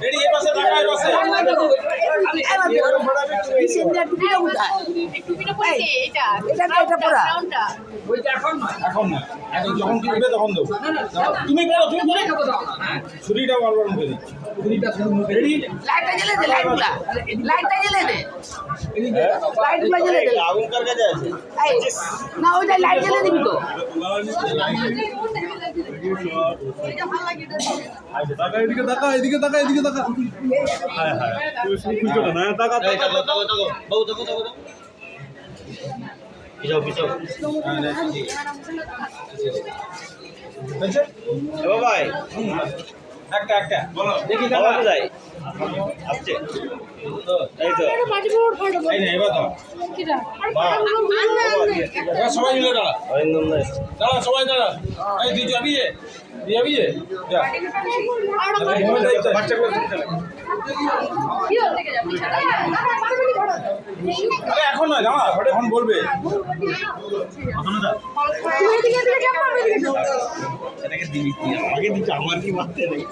Ready এই পাশে রাখা এই পাশে এই সেন্টার টুপিটা কোথায়? টুপিটা পরে এটা এটা পরা। রাউন্ডটা এখন না এখন যখন কি উঠবে তখন দেবো তুমি বলো ছুরিটা বারবার মুখে দিচ্ছি রেডি লাইটটা জ্বেলে দে, লাইটটা জ্বেলে দে। লাইটগুলো জ্বেলে দে। আগুন কার কাছে আছে? এই, না ওইটা লাইট জ্বেলে দিবি তো। এদিকে তাকা এদিকে তাকা এদিকে তাকা হায় হায় তুই না তাকা এই তাকো তাকো তাকো বাবু তাকো তাকো পিছাও পিছাও এ বাবাই একটা একটা বলো দেখি বাবা কোথায় আসছে এই তো এই না এবার দাও এবার সবাই মিলে দাঁড়া অরিন্দম দাস দাঁড়া সবাই দাঁড়া এই তুই যাবি যাবি যা বাচ্চাগুলো আরে এখন নয় দাঁড়া এখন বলবে এটাকে দিবি আমাকে দিচ্ছে আমার কি মারতে নেই